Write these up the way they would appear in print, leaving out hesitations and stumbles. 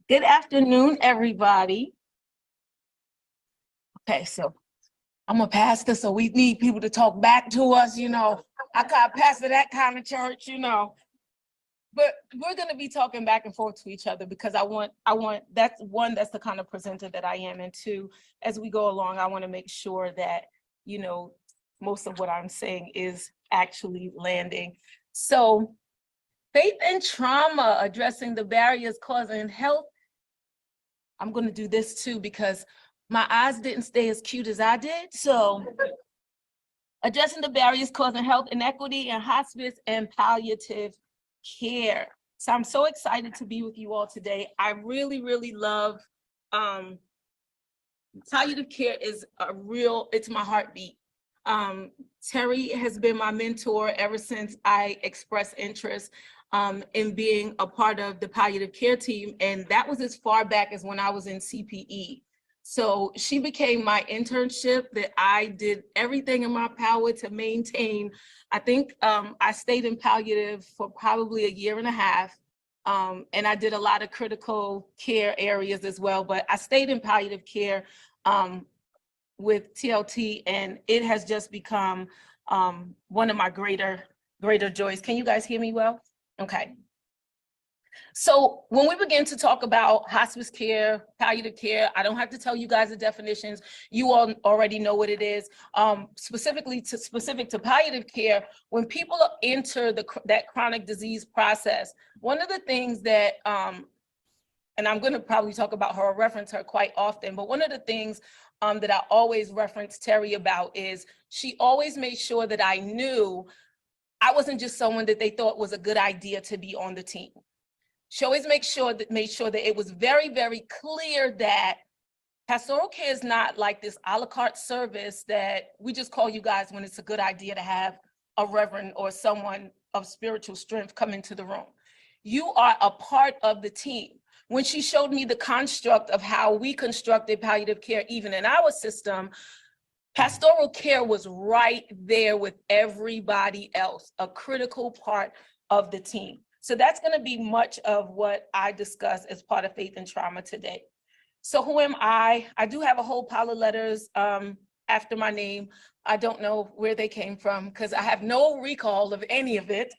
Good afternoon, everybody. Okay, so I'm a pastor, so we need people to talk back to us, I got pastor that kind of church, But we're going to be talking back and forth to each other because I want that's one, that's the kind of presenter that I am. And two, as we go along, I want to make sure that, most of what I'm saying is actually landing. So faith and trauma, addressing the barriers causing health. I'm going to do this too because my eyes didn't stay as cute as I did. So addressing the barriers causing health inequity in hospice and palliative care. So I'm so excited to be with you all today. I really, really love palliative care is it's my heartbeat. Terry has been my mentor ever since I expressed interest in being a part of the palliative care team. And that was as far back as when I was in CPE. So she became my internship that I did everything in my power to maintain. I think I stayed in palliative for probably a year and a half. And I did a lot of critical care areas as well, but I stayed in palliative care with TLT, and it has just become one of my greater joys. Can you guys hear me well? Okay. So when we begin to talk about hospice care, palliative care, I don't have to tell you guys the definitions. You all already know what it is. Specific to palliative care, when people enter that chronic disease process, one of the things that, and I'm going to probably talk about her or reference her quite often, but one of the things that I always reference Terry about is she always made sure that I knew I wasn't just someone that they thought was a good idea to be on the team. She always made sure that it was very, very clear that pastoral care is not like this a la carte service that we just call you guys when it's a good idea to have a reverend or someone of spiritual strength come into the room. You are a part of the team. When she showed me the construct of how we constructed palliative care, even in our system, pastoral care was right there with everybody else, a critical part of the team. So that's going to be much of what I discuss as part of Faith and Trauma today. So who am I? I do have a whole pile of letters after my name. I don't know where they came from because I have no recall of any of it.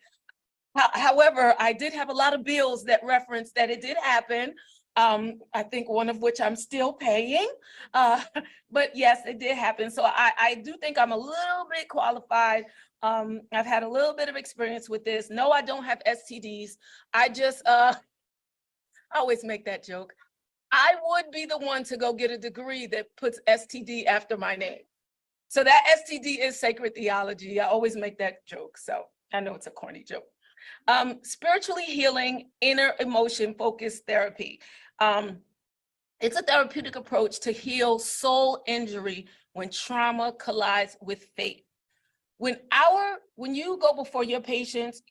However, I did have a lot of bills that reference that it did happen. I think one of which I'm still paying, but yes, it did happen. So I do think I'm a little bit qualified. I've had a little bit of experience with this. No, I don't have STDs. I always make that joke. I would be the one to go get a degree that puts STD after my name. So that STD is sacred theology. I always make that joke. So I know it's a corny joke. Spiritually healing, inner emotion focused therapy. It's a therapeutic approach to heal soul injury when trauma collides with faith. When you go before your patients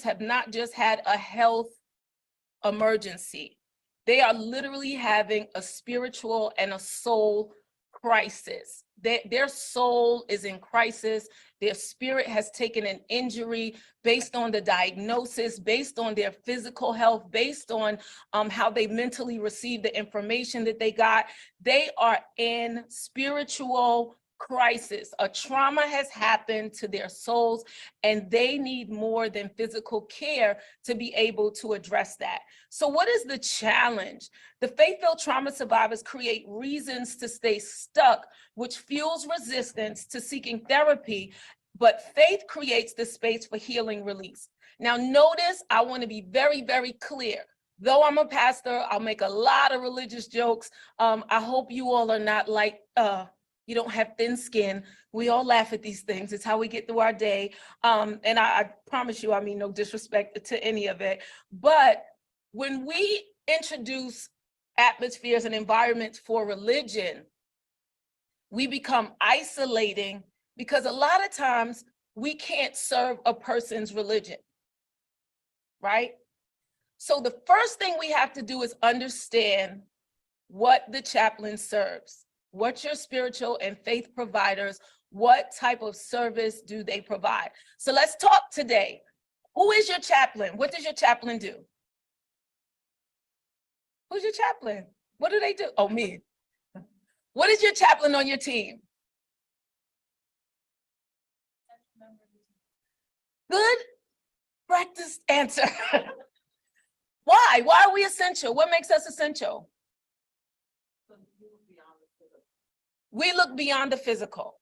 have not just had a health emergency. They are literally having a spiritual and a soul crisis. Their soul is in crisis. Their spirit has taken an injury based on the diagnosis, based on their physical health, based on how they mentally received the information that they got. They are in spiritual crisis. A trauma has happened to their souls, and they need more than physical care to be able to address that. So what is the challenge? The faith-filled trauma survivors create reasons to stay stuck, which fuels resistance to seeking therapy, but faith creates the space for healing release. Now notice, I want to be very, very clear. Though I'm a pastor, I'll make a lot of religious jokes. I hope you all are not like, you don't have thin skin. We all laugh at these things. It's how we get through our day. And I promise you, I mean no disrespect to any of it. But when we introduce atmospheres and environments for religion, we become isolating because a lot of times we can't serve a person's religion, right? So the first thing we have to do is understand what the chaplain serves. What your spiritual and faith providers, what type of service do they provide? So let's talk today. Who is your chaplain? What does your chaplain do? Who's your chaplain? What do they do? Oh, me. What is your chaplain on your team? Good practice answer. Why? Why are we essential? What makes us essential? We look beyond the physical.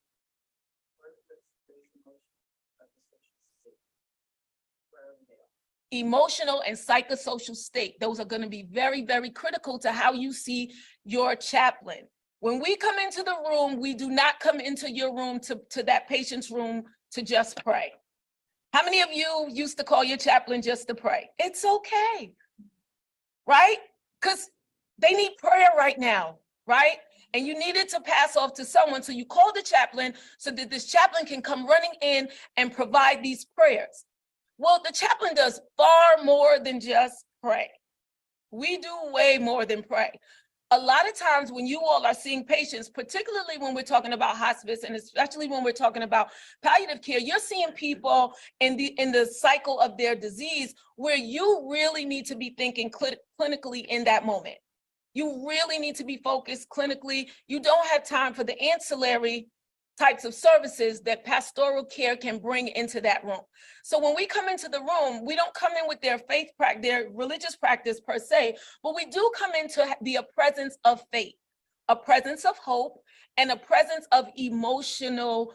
Emotional and psychosocial state. Those are going to be very, very critical to how you see your chaplain. When we come into the room, we do not come into your room to that patient's room to just pray. How many of you used to call your chaplain just to pray? It's okay, right? Because they need prayer right now, right? And you needed to pass off to someone. So you call the chaplain so that this chaplain can come running in and provide these prayers. Well, the chaplain does far more than just pray. We do way more than pray. A lot of times when you all are seeing patients, particularly when we're talking about hospice, and especially when we're talking about palliative care, you're seeing people in the cycle of their disease where you really need to be thinking clinically in that moment. You really need to be focused clinically. You don't have time for the ancillary types of services that pastoral care can bring into that room. So when we come into the room, we don't come in with their faith practice, their religious practice per se, but we do come in to be a presence of faith, a presence of hope, and a presence of emotional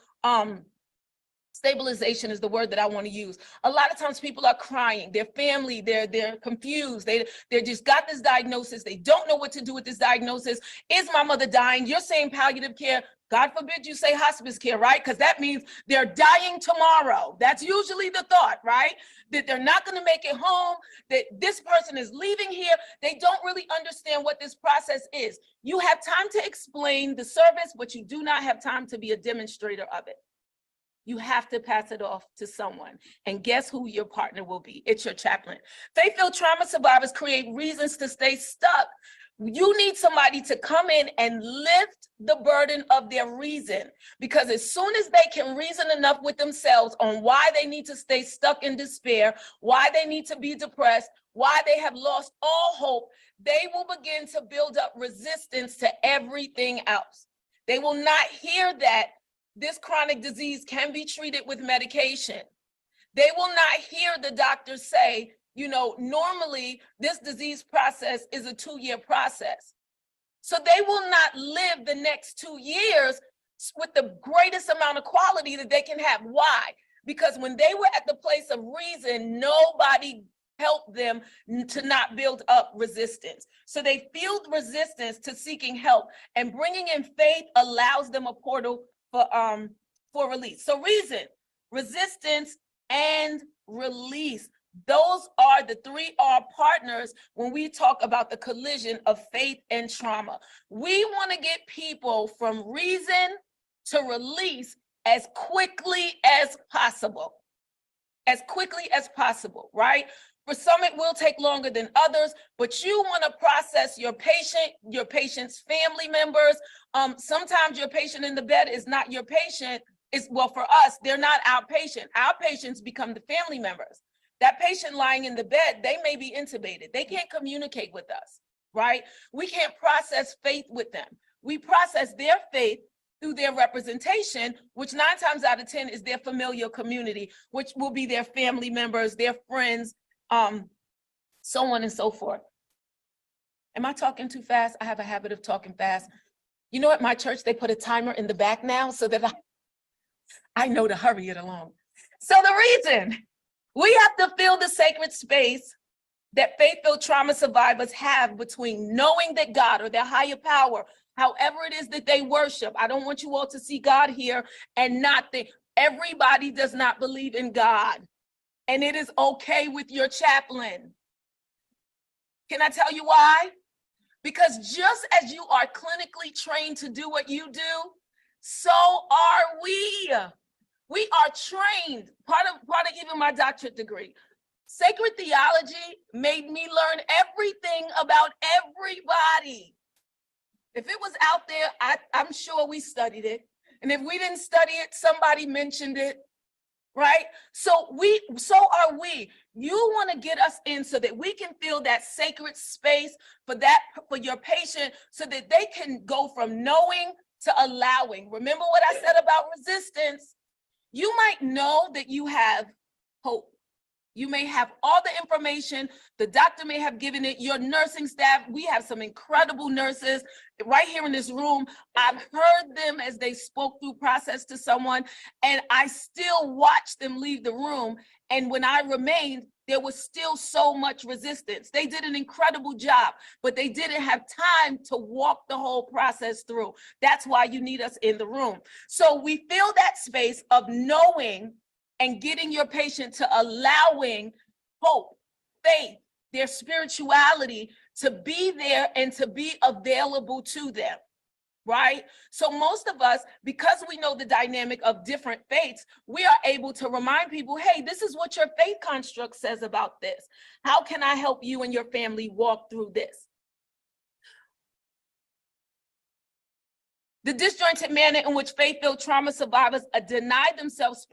stabilization is the word that I want to use. A lot of times people are crying, their family, they're confused. They just got this diagnosis. They don't know what to do with this diagnosis. Is my mother dying? You're saying palliative care. God forbid you say hospice care, right? Because that means they're dying tomorrow. That's usually the thought, right? That they're not going to make it home, that this person is leaving here. They don't really understand what this process is. You have time to explain the service, but you do not have time to be a demonstrator of it. You have to pass it off to someone. And guess who your partner will be? It's your chaplain. Faith-filled trauma survivors create reasons to stay stuck. You need somebody to come in and lift the burden of their reason, because as soon as they can reason enough with themselves on why they need to stay stuck in despair, why they need to be depressed, why they have lost all hope, they will begin to build up resistance to everything else. They will not hear that this chronic disease can be treated with medication. They will not hear the doctors say, you know, normally this disease process is a 2-year process. So they will not live the next 2 years with the greatest amount of quality that they can have. Why? Because when they were at the place of reason, nobody helped them to not build up resistance. So they feel resistance to seeking help, and bringing in faith allows them a portal for release. So reason, resistance, and release. Those are the 3R partners when we talk about the collision of faith and trauma. We want to get people from reason to release as quickly as possible. As quickly as possible, right? For some, it will take longer than others, but you want to process your patient's family members. Sometimes your patient in the bed is not your patient. Well, for us, they're not our patient. Our patients become the family members. That patient lying in the bed, they may be intubated. They can't communicate with us, right? We can't process faith with them. We process their faith through their representation, which 9 times out of 10 is their familial community, which will be their family members, their friends, so on and so forth. Am I talking too fast? I have a habit of talking fast. You know, at my church, they put a timer in the back now so that I know to hurry it along. So the reason we have to fill the sacred space that faith-filled trauma survivors have between knowing that God or their higher power, however it is that they worship. I don't want you all to see God here and not think. Everybody does not believe in God, and it is okay with your chaplain. Can I tell you why? Because just as you are clinically trained to do what you do, so are we. We are trained, part of even my doctorate degree. Sacred theology made me learn everything about everybody. If it was out there, I'm sure we studied it. And if we didn't study it, somebody mentioned it. right? So are we. You want to get us in so that we can feel that sacred space for your patient, so that they can go from knowing to allowing. Remember what I said about resistance? You might know that you have hope. You may have all the information, the doctor may have given it, your nursing staff, we have some incredible nurses right here in this room. I've heard them as they spoke through process to someone, and I still watched them leave the room. And when I remained, there was still so much resistance. They did an incredible job, but they didn't have time to walk the whole process through. That's why you need us in the room. So we fill that space of knowing and getting your patient to allowing hope, faith, their spirituality to be there and to be available to them, right? So most of us, because we know the dynamic of different faiths, we are able to remind people, hey, this is what your faith construct says about this. How can I help you and your family walk through this? The disjointed manner in which faith-filled trauma survivors deny themselves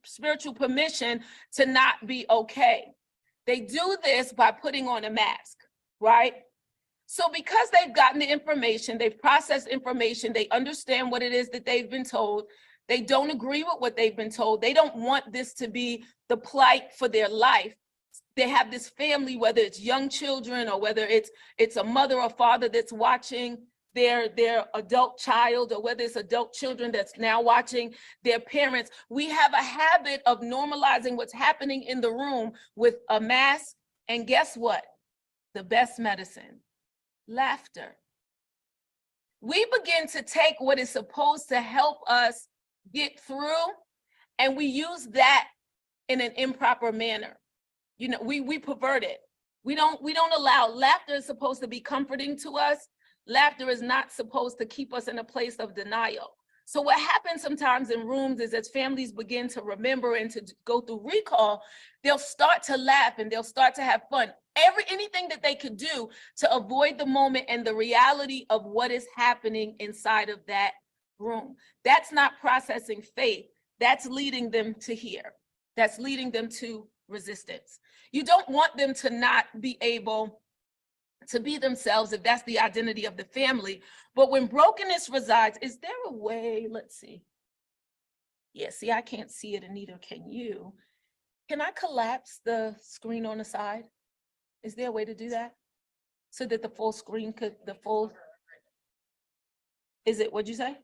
spiritual permission to not be okay. They do this by putting on a mask, right? So because they've gotten the information, they've processed information, they understand what it is that they've been told, they don't agree with what they've been told, they don't want this to be the plight for their life. They have this family, whether it's young children or whether it's a mother or father that's watching their adult child, or whether it's adult children that's now watching their parents. We have a habit of normalizing what's happening in the room with a mask. And guess what? The best medicine, laughter. We begin to take what is supposed to help us get through, and we use that in an improper manner. You know, we pervert it. We don't allow. Laughter is supposed to be comforting to us. Laughter is not supposed to keep us in a place of denial. So what happens sometimes in rooms is, as families begin to remember and to go through recall, they'll start to laugh and they'll start to have fun. Anything that they could do to avoid the moment and the reality of what is happening inside of that room. That's not processing faith. That's leading them to here. That's leading them to resistance. You don't want them to not be able to be themselves if that's the identity of the family. But when brokenness resides, is there a way? Let's see. Yeah, see, I can't see it, and neither can you. Can I collapse the screen on the side? Is there a way to do that? So that the full screen could, is it, what'd you say?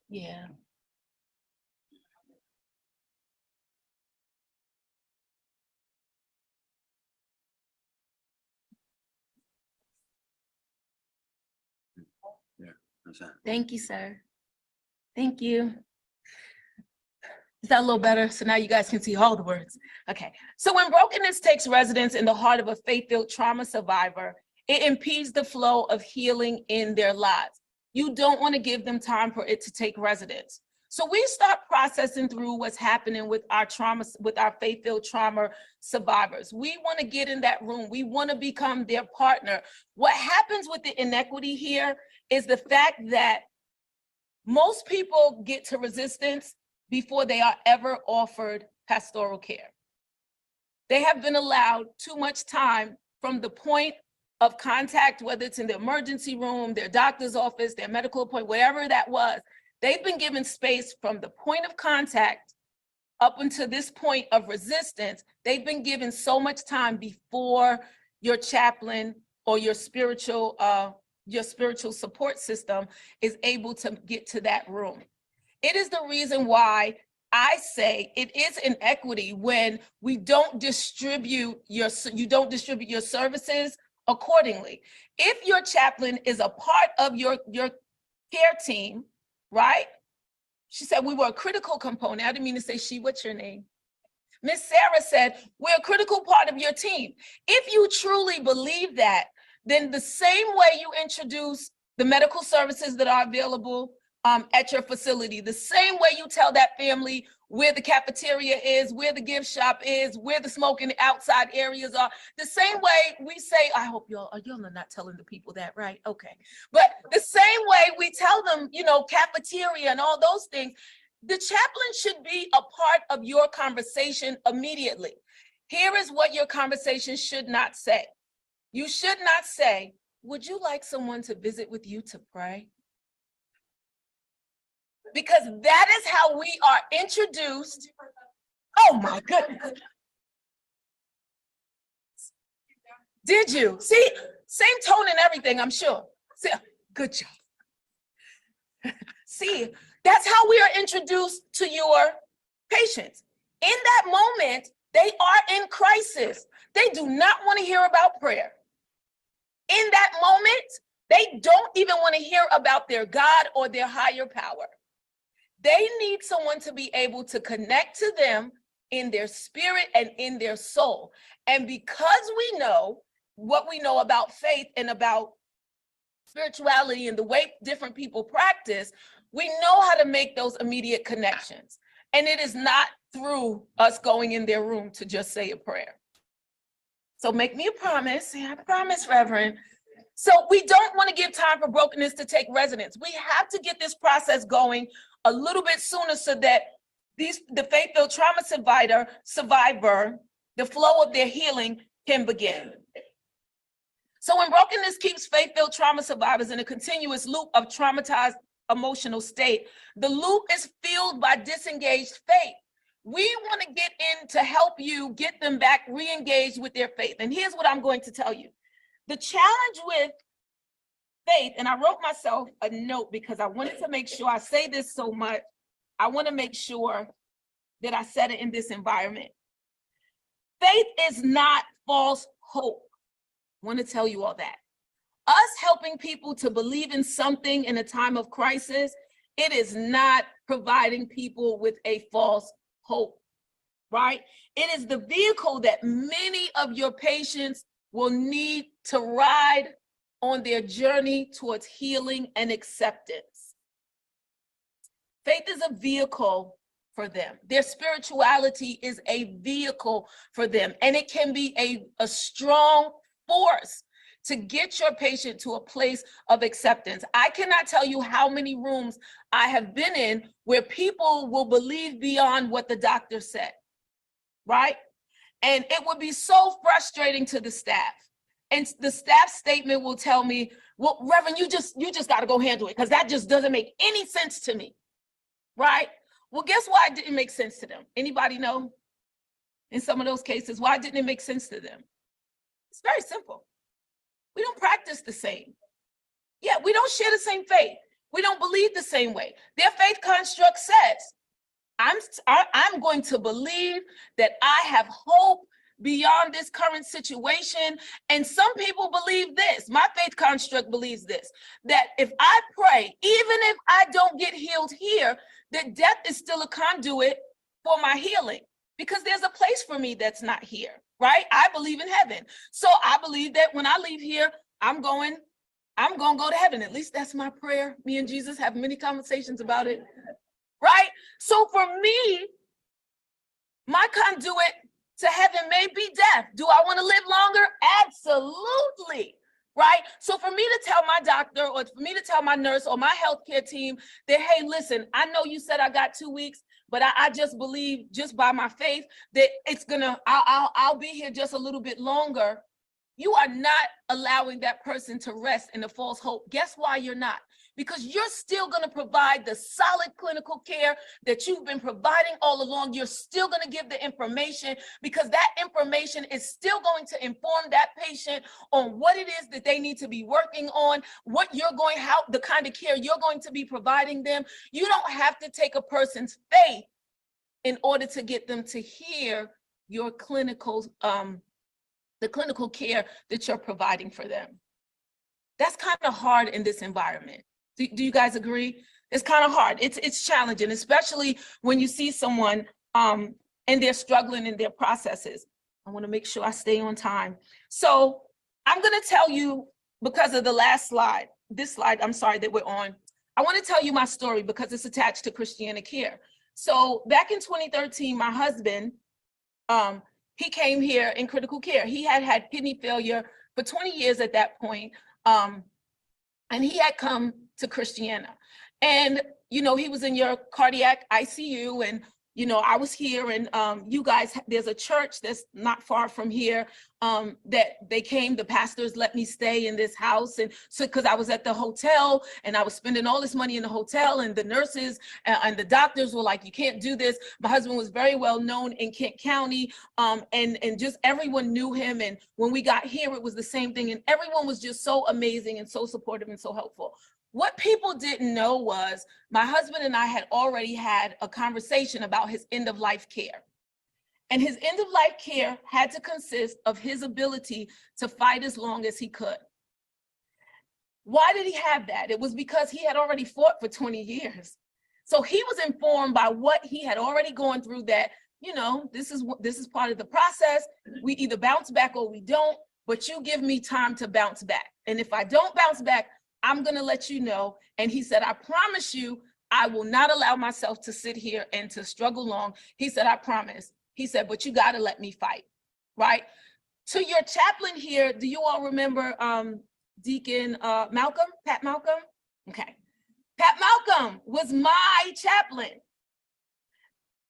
Yeah. Thank you, sir. Thank you. Is that a little better? So now you guys can see all the words. Okay. So when brokenness takes residence in the heart of a faith-filled trauma survivor, it impedes the flow of healing in their lives. You don't want to give them time for it to take residence. So we start processing through what's happening with our trauma, with our faith-filled trauma survivors. We want to get in that room. We want to become their partner. What happens with the inequity here is the fact that most people get to resistance before they are ever offered pastoral care. They have been allowed too much time from the point of contact, whether it's in the emergency room, their doctor's office, their medical appointment, wherever that was. They've been given space from the point of contact up until this point of resistance. They've been given so much time before your chaplain or your spiritual support system is able to get to that room. It is the reason why I say it is inequity when we don't distribute your services accordingly. If your chaplain is a part of your care team, right? She said we were a critical component. I didn't mean to say she. What's your name? Miss Sarah said we're a critical part of your team. If you truly believe that, then the same way you introduce the medical services that are available at your facility, the same way you tell that family where the cafeteria is, where the gift shop is, where the smoking outside areas are. The same way we say, I hope y'all are not telling the people that, right? Okay. But the same way we tell them, you know, cafeteria and all those things, the chaplain should be a part of your conversation immediately. Here is what your conversation should not say. You should not say, would you like someone to visit with you to pray? Because that is how we are introduced. Oh my goodness. Did you? See, same tone and everything, I'm sure. See, good job. See, that's how we are introduced to your patients. In that moment, they are in crisis. They do not want to hear about prayer. In that moment, they don't even want to hear about their God or their higher power. They need someone to be able to connect to them in their spirit and in their soul. And because we know what we know about faith and about spirituality and the way different people practice, we know how to make those immediate connections. And it is not through us going in their room to just say a prayer. So make me a promise. I promise, Reverend. So we don't want to give time for brokenness to take residence. We have to get this process going a little bit sooner so that the faith-filled trauma survivor, the flow of their healing can begin. So when brokenness keeps faith-filled trauma survivors in a continuous loop of traumatized emotional state, the loop is filled by disengaged faith. We want to get in to help you get them back re-engaged with their faith. And here's what I'm going to tell you. The challenge with faith, and I wrote myself a note because I wanted to make sure I say this so much. I want to make sure that I said it in this environment. Faith is not false hope. I want to tell you all that. Us helping people to believe in something in a time of crisis, it is not providing people with a false hope, right? It is the vehicle that many of your patients will need to ride on their journey towards healing and acceptance. Faith is a vehicle for them. Their spirituality is a vehicle for them, and it can be a strong force to get your patient to a place of acceptance. I cannot tell you how many rooms I have been in where people will believe beyond what the doctor said, right? And it would be so frustrating to the staff. And the staff statement will tell me, well, Reverend, you just got to go handle it because that just doesn't make any sense to me, right? Well, guess why it didn't make sense to them? Anybody know? In some of those cases, why didn't it make sense to them? It's very simple. We don't practice the same. Yeah, we don't share the same faith. We don't believe the same way. Their faith construct says, I'm going to believe that I have hope beyond this current situation. And some people believe this. My faith construct believes this, that if I pray, even if I don't get healed here, that death is still a conduit for my healing because there's a place for me that's not here, right? I believe in heaven. So I believe that when I leave here, I'm going to go to heaven. At least that's my prayer. Me and Jesus have many conversations about it, right? So for me, my conduit to heaven may be death. Do I want to live longer? Absolutely. Right? So for me to tell my doctor or for me to tell my nurse or my healthcare team that, hey, listen, I know you said I got 2 weeks, but I just believe just by my faith that I'll be here just a little bit longer. You are not allowing that person to rest in a false hope. Guess why you're not? Because you're still going to provide the solid clinical care that you've been providing all along. You're still going to give the information because that information is still going to inform that patient on what it is that they need to be working on, the kind of care you're going to be providing them. You don't have to take a person's faith in order to get them to hear your clinical, the clinical care that you're providing for them. That's kind of hard in this environment. Do you guys agree? It's kind of hard. It's challenging, especially when you see someone and they're struggling in their processes. I want to make sure I stay on time. So I'm going to tell you, because of the last slide, this slide, I'm sorry, that we're on, I want to tell you my story because it's attached to Christiana Care. So back in 2013, my husband, he came here in critical care. He had had kidney failure for 20 years at that point. And he had come to Christiana. And, you know, he was in your cardiac ICU, and, you know, I was here, and you guys, there's a church that's not far from here that they came, the pastors let me stay in this house. And so, because I was at the hotel and I was spending all this money in the hotel, and the nurses and the doctors were like, you can't do this. My husband was very well known in Kent County, and just everyone knew him. And when we got here, it was the same thing. And everyone was just so amazing and so supportive and so helpful. What people didn't know was my husband and I had already had a conversation about his end of life care. And his end of life care had to consist of his ability to fight as long as he could. Why did he have that? It was because he had already fought for 20 years. So he was informed by what he had already gone through, that, you know, this is part of the process. We either bounce back or we don't, but you give me time to bounce back. And if I don't bounce back, I'm going to let you know. And he said, I promise you, I will not allow myself to sit here and to struggle long. He said, I promise. He said, but you got to let me fight, right? To your chaplain here, do you all remember Deacon Malcolm, Pat Malcolm? Okay. Pat Malcolm was my chaplain.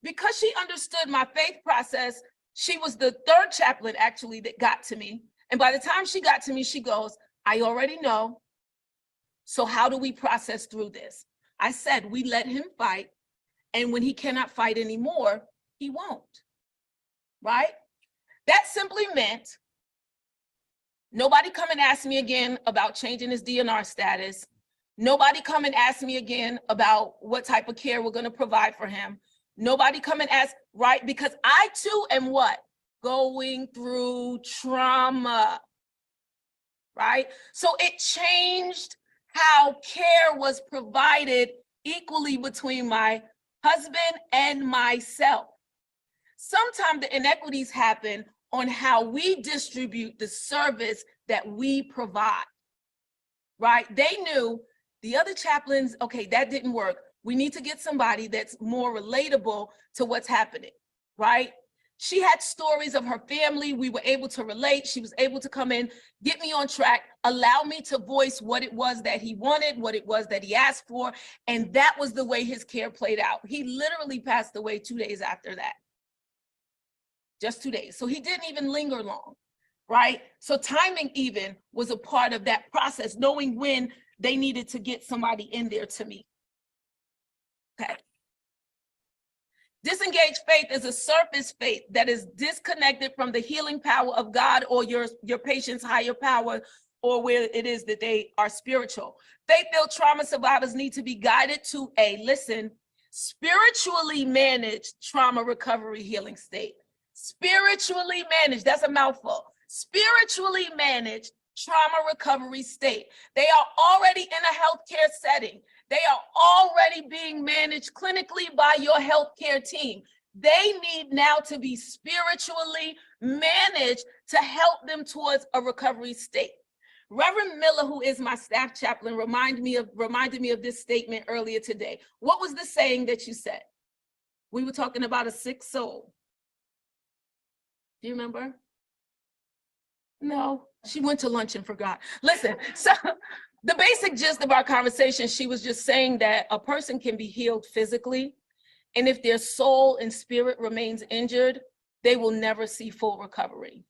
Because she understood my faith process, she was the third chaplain actually that got to me. And by the time she got to me, she goes, I already know. So how do we process through this? I said, we let him fight. And when he cannot fight anymore, he won't, right? That simply meant nobody come and ask me again about changing his DNR status. Nobody come and ask me again about what type of care we're going to provide for him. Nobody come and ask, right? Because I too am what? Going through trauma, right? So it changed how care was provided equally between my husband and myself. Sometimes the inequities happen on how we distribute the service that we provide, right? They knew the other chaplains, okay, that didn't work. We need to get somebody that's more relatable to what's happening, right? She had stories of her family. We were able to relate. She was able to come in, get me on track, allow me to voice what it was that he wanted, what it was that he asked for. And that was the way his care played out. He literally passed away 2 days after that. Just 2 days. So he didn't even linger long, right? So timing even was a part of that process, knowing when they needed to get somebody in there to meet. Okay. Disengaged faith is a surface faith that is disconnected from the healing power of God or your patient's higher power, or where it is that they are spiritual. Faith-filled trauma survivors need to be guided to a, listen, spiritually managed trauma recovery healing state. Spiritually managed, that's a mouthful. Spiritually managed trauma recovery state. They are already in a healthcare setting. They are already being managed clinically by your healthcare team. They need now to be spiritually managed to help them towards a recovery state. Reverend Miller, who is my staff chaplain, reminded me of this statement earlier today. What was the saying that you said? We were talking about a sick soul. Do you remember? No, she went to lunch and forgot. Listen, so the basic gist of our conversation, she was just saying that a person can be healed physically, and if their soul and spirit remains injured, they will never see full recovery.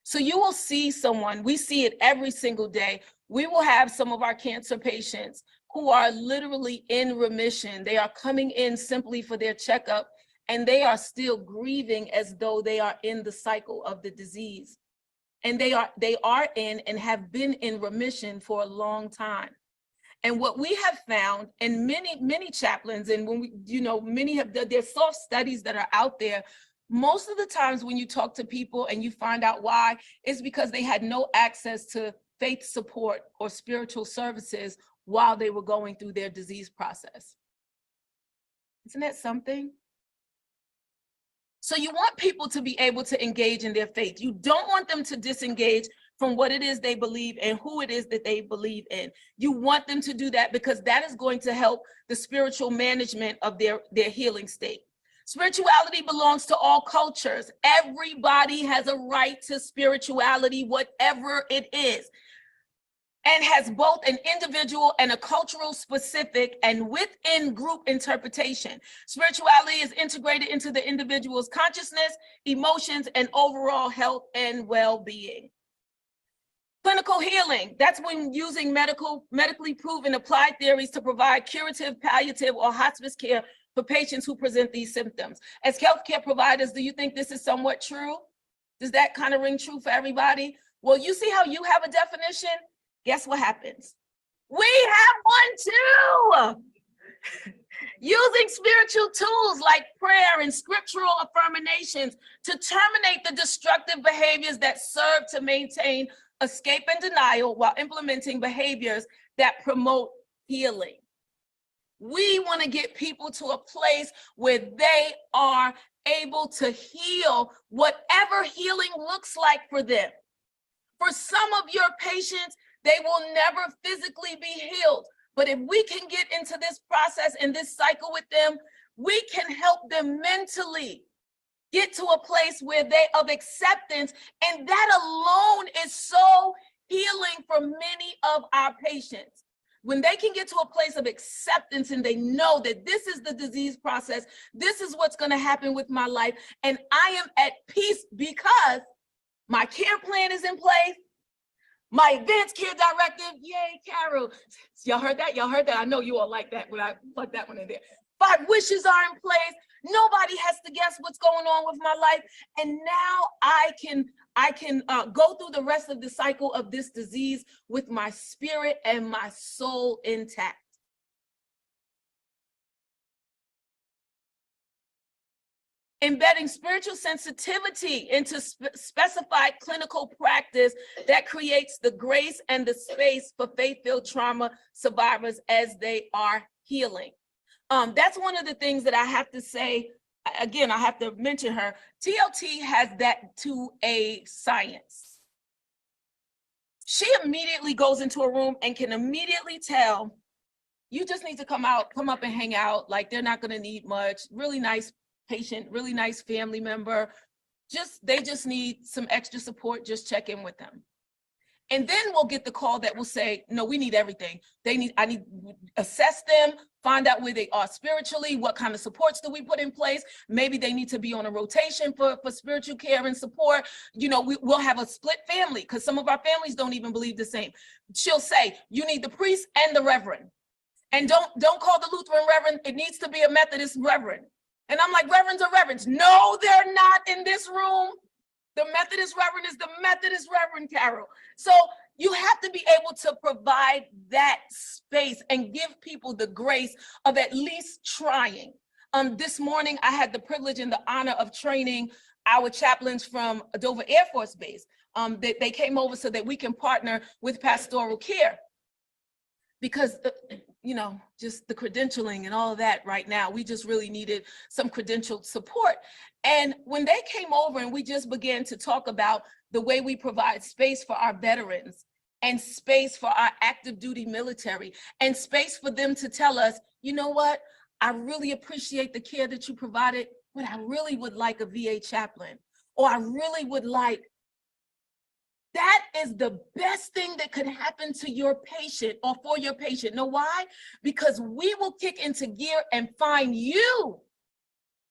So you will see someone, we see it every single day. We will have some of our cancer patients who are literally in remission. They are coming in simply for their checkup, and they are still grieving as though they are in the cycle of the disease. And they are in and have been in remission for a long time. And what we have found, and many chaplains, and when we, many have, there's soft studies that are out there. Most of the times when you talk to people and you find out why, it's because they had no access to faith support or spiritual services while they were going through their disease process. Isn't that something? So you want people to be able to engage in their faith. You don't want them to disengage from what it is they believe and who it is that they believe in. You want them to do that because that is going to help the spiritual management of their healing state. Spirituality belongs to all cultures. Everybody has a right to spirituality, whatever it is, and has both an individual and a cultural specific and within group interpretation. Spirituality is integrated into the individual's consciousness, emotions, and overall health and well-being. Clinical healing, that's when using medically proven applied theories to provide curative, palliative, or hospice care for patients who present these symptoms. As healthcare providers, do you think this is somewhat true? Does that kind of ring true for everybody? Well, you see how you have a definition? Guess what happens? We have one too. Using spiritual tools like prayer and scriptural affirmations to terminate the destructive behaviors that serve to maintain escape and denial while implementing behaviors that promote healing. We want to get people to a place where they are able to heal whatever healing looks like for them. For some of your patients, they will never physically be healed. But if we can get into this process and this cycle with them, we can help them mentally get to a place where they of acceptance. And that alone is so healing for many of our patients. When they can get to a place of acceptance and they know that this is the disease process, this is what's going to happen with my life, and I am at peace because my care plan is in place. My advanced care directive, yay, Carol. Y'all heard that? Y'all heard that? I know you all like that when I put that one in there. 5 wishes are in place. Nobody has to guess what's going on with my life. And now I can go through the rest of the cycle of this disease with my spirit and my soul intact. Embedding spiritual sensitivity into specified clinical practice that creates the grace and the space for faith-filled trauma survivors as they are healing. That's one of the things that I have to say. Again, I have to mention her. TLT has that to a science. She immediately goes into a room and can immediately tell, you just need to come up and hang out. Like, they're not going to need much. Really nice patient, really nice family member. They just need some extra support. Just check in with them. And then we'll get the call that will say, no, we need everything. I need to assess them, find out where they are spiritually, what kind of supports do we put in place. Maybe they need to be on a rotation for spiritual care and support. You know, we'll have a split family because some of our families don't even believe the same. She'll say, you need the priest and the reverend. And don't call the Lutheran reverend. It needs to be a Methodist reverend. And I'm like, reverends are reverends. No, they're not in this room. The Methodist reverend is the Methodist reverend, Carol. So you have to be able to provide that space and give people the grace of at least trying. This morning, I had the privilege and the honor of training our chaplains from Dover Air Force Base. They came over so that we can partner with pastoral care. Because, you know, just the credentialing and all of that right now, we just really needed some credentialed support. And when they came over and we just began to talk about the way we provide space for our veterans and space for our active duty military and space for them to tell us, you know what, I really appreciate the care that you provided, but I really would like a VA chaplain, or I really would like. That is the best thing that could happen to your patient or for your patient. Know why? Because we will kick into gear and find you,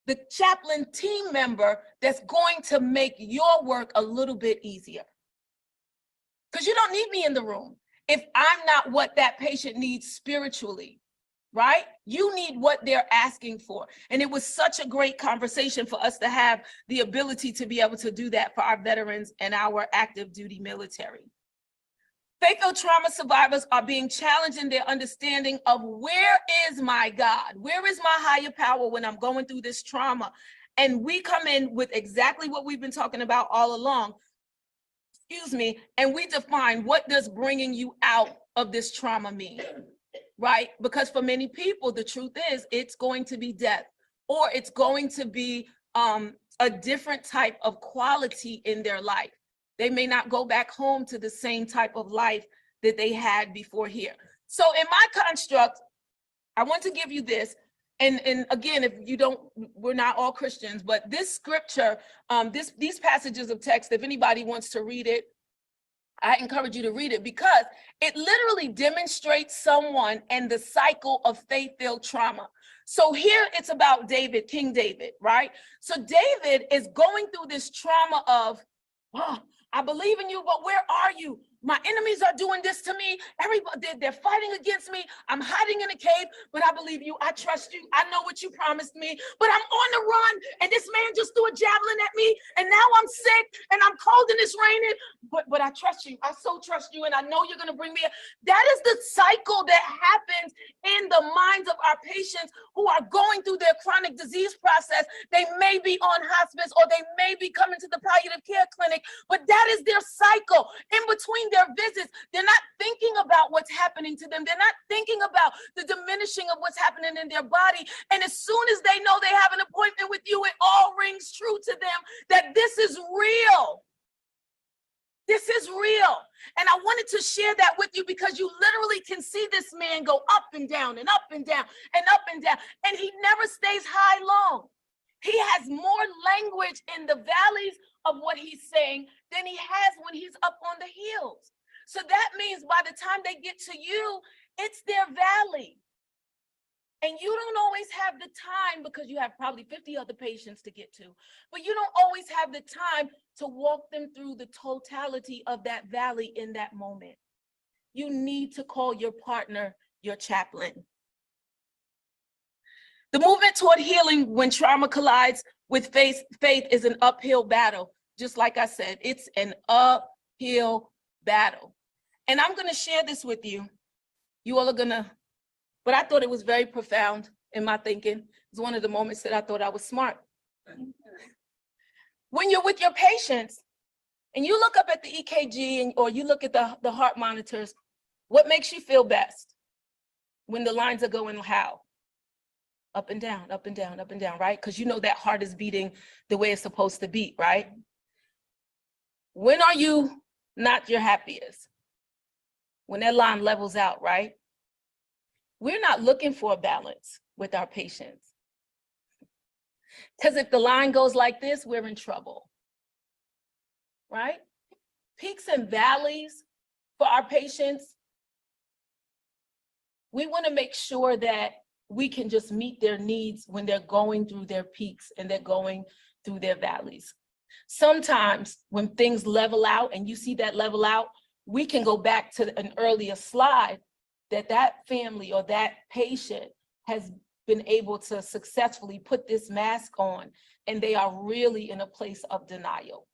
the chaplain team member, that's going to make your work a little bit easier. Because you don't need me in the room if I'm not what that patient needs spiritually, right? You need what they're asking for. And it was such a great conversation for us to have the ability to be able to do that for our veterans and our active duty military. Faith-filled trauma survivors are being challenged in their understanding of where is my God? Where is my higher power when I'm going through this trauma? And we come in with exactly what we've been talking about all along, and we define, what does bringing you out of this trauma mean? Right? Because for many people, the truth is it's going to be death, or it's going to be a different type of quality in their life. They may not go back home to the same type of life that they had before here. So in my construct, I want to give you this. And again, if you don't, we're not all Christians, but this scripture, these passages of text, if anybody wants to read it, I encourage you to read it, because it literally demonstrates someone and the cycle of faith-filled trauma. So here it's about David, King David, right? So David is going through this trauma of, oh, I believe in you, but where are you? My enemies are doing this to me. Everybody, they're fighting against me. I'm hiding in a cave, but I believe you. I trust you. I know what you promised me, but I'm on the run. And this man just threw a javelin at me. And now I'm sick and I'm cold and it's raining, but I trust you. I so trust you. And I know you're going to bring me. That is the cycle that happens in the minds of our patients who are going through their chronic disease process. They may be on hospice or they may be coming to the palliative care clinic, but that is their cycle. In between their visits, they're not thinking about what's happening to them. They're not thinking about the diminishing of what's happening in their body. And as soon as they know they have an appointment with you, it all rings true to them that this is real. This is real. And I wanted to share that with you because you literally can see this man go up and down and up and down and up and down. And he never stays high long. He has more language in the valleys of what he's saying than he has when he's up on the hills. So that means by the time they get to you, it's their valley. And you don't always have the time because you have probably 50 other patients to get to, but you don't always have the time to walk them through the totality of that valley in that moment. You need to call your partner your chaplain. The movement toward healing when trauma collides with faith is an uphill battle. Just like I said, it's an uphill battle. And I'm going to share this with you. You all are going to, but I thought it was very profound in my thinking. It was one of the moments that I thought I was smart. When you're with your patients and you look up at the EKG or you look at the heart monitors, what makes you feel best when the lines are going how? Up and down, up and down, up and down, right? Because you know that heart is beating the way it's supposed to beat, right? When are you not your happiest? When that line levels out, right? We're not looking for a balance with our patients. Because if the line goes like this, we're in trouble, right? Peaks and valleys for our patients, we want to make sure that we can just meet their needs when they're going through their peaks and they're going through their valleys. Sometimes when things level out and you see that level out, we can go back to an earlier slide that family or that patient has been able to successfully put this mask on and they are really in a place of denial.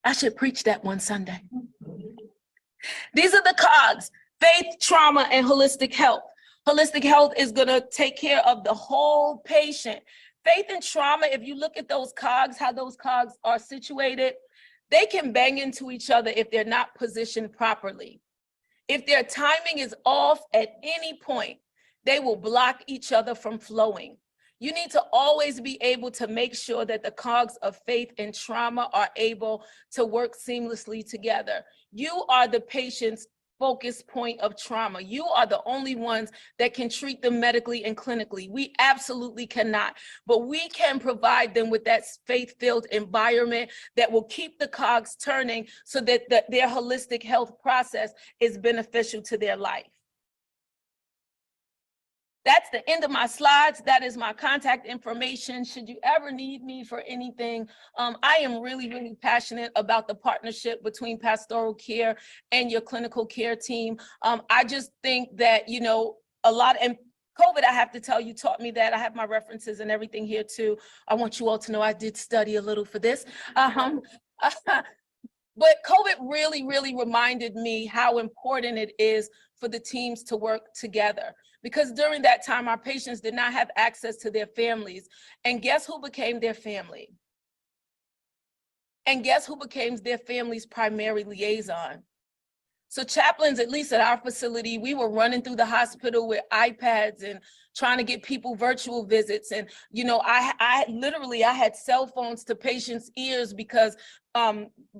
I should preach that one Sunday. These are the cogs: faith, trauma, and holistic health. Holistic health is going to take care of the whole patient. Faith and trauma, if you look at those cogs, how those cogs are situated, they can bang into each other if they're not positioned properly. If their timing is off at any point, they will block each other from flowing. You need to always be able to make sure that the cogs of faith and trauma are able to work seamlessly together. You are the patient's focus point of trauma. You are the only ones that can treat them medically and clinically. We absolutely cannot, but we can provide them with that faith-filled environment that will keep the cogs turning so that their holistic health process is beneficial to their life. That's the end of my slides. That is my contact information. Should you ever need me for anything, I am really, really passionate about the partnership between pastoral care and your clinical care team. I just think that, you know, a lot, and COVID, I have to tell you, taught me that. I have my references and everything here too. I want you all to know I did study a little for this. But COVID really, really reminded me how important it is for the teams to work together. Because during that time, our patients did not have access to their families. And guess who became their family? And guess who became their family's primary liaison? So chaplains, at least at our facility, we were running through the hospital with iPads and trying to get people virtual visits. And, you know, I literally had cell phones to patients' ears because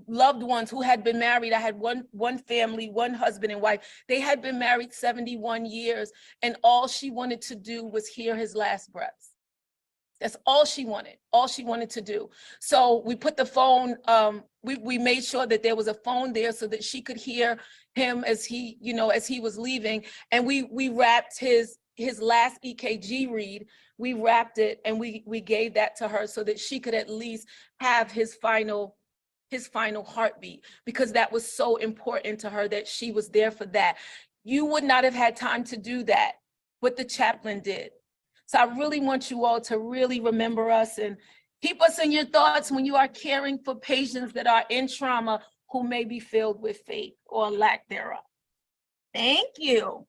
loved ones who had been married, I had one family, one husband and wife, they had been married 71 years, and all she wanted to do was hear his last breaths. That's all she wanted to do. So we put the phone, we made sure that there was a phone there so that she could hear him as he, you know, as he was leaving. And we wrapped his last EKG read, we wrapped it and we gave that to her so that she could at least have his final heartbeat, because that was so important to her that she was there for that. You would not have had time to do that, what the chaplain did. So I really want you all to really remember us and keep us in your thoughts when you are caring for patients that are in trauma who may be filled with faith or lack thereof. Thank you.